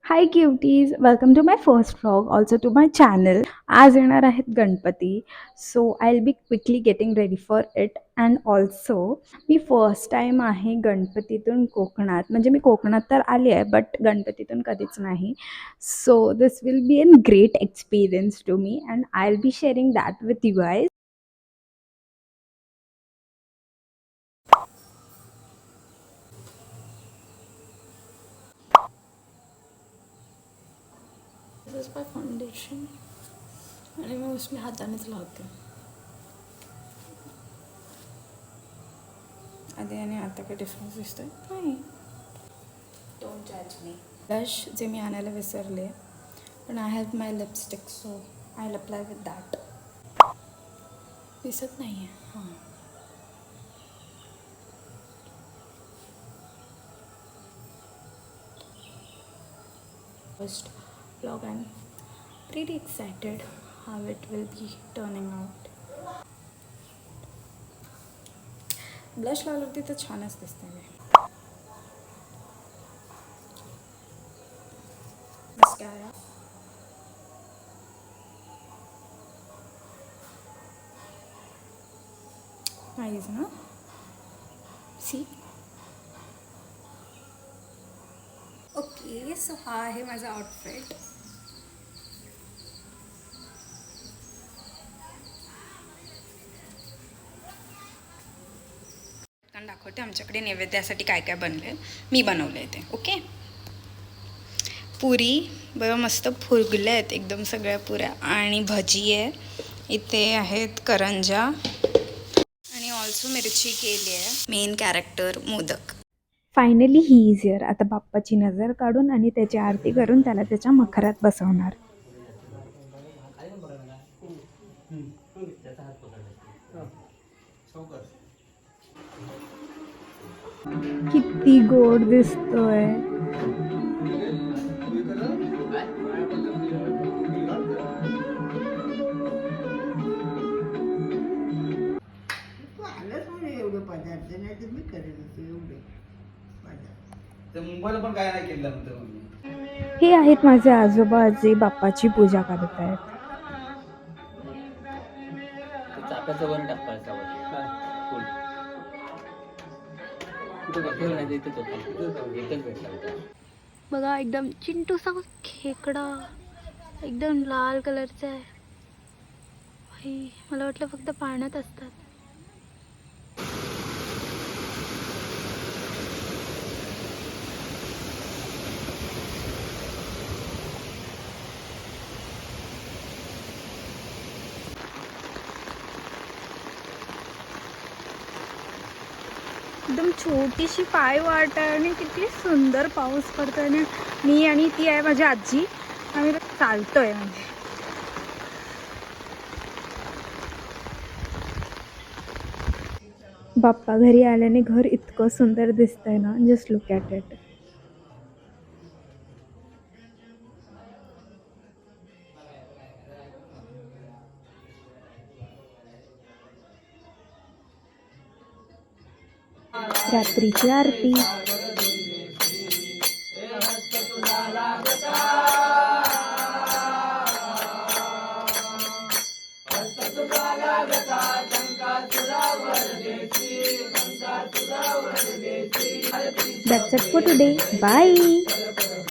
High cuties, welcome to my first vlog, also to my channel. आज येणार आहेत Ganpati. So I will be quickly getting ready for it. And also मी first time आहे गणपतीतून कोकणात. म्हणजे मी कोकणात तर आली आहे, बट गणपतीतून कधीच नाही. So this will be an great experience to me and I will be sharing that with you guys. This is my foundation आणि मी मोस्टली हातानेच लावते. आधी आणि आता काय डिफरन्स दिसतोय नाही. डोंट जज मी. ब्लश जे मी आणायला विसरले, पण I have my lipstick, so I will apply with that. दिसत नाही आहे. हां, first vlog. I'm pretty excited how it will be turning out. Blush लावल्यावरती तर छानच दिसते मी. मस्कारा नाईस ना. सी. ओके, सो हा आहे माझा आउटफिट. दाखवते आमच्याकडे नैवेद्यासाठी काय काय बनले. मी बनवले ते. ओके, पुरी बघा मस्त फुगल्या आहेत एकदम सगळ्या पुऱ्या. आणि भजी आहे, इथे आहेत करंजा आणि ऑल्सो मिरची केली आहे. Main character modak. Finally he is here. आता बाप्पाची नजर काढून आणि त्याची आरती करून त्याला त्याच्या मखरात बसवणार. किती गोड दिसतोय. हे आहेत माझे आजोबा, जे बाप्पाची पूजा करत आहेत. बघा एकदम चिंटूसा खेकडा, एकदम लाल कलरचा आहे. भाई, मला वाटलं फक्त पाण्यात असतात. एकदम छोटीशी पाय वाट आहे आणि किती सुंदर पाऊस पडतोय. आणि मी आणि ती आहे माझी आजी, आम्ही चालतोय. म्हणजे बाप्पा घरी आल्याने घर इतकं सुंदर दिसतंय ना. Just look at it. रात्रीची आरती. That's it for today. Bye.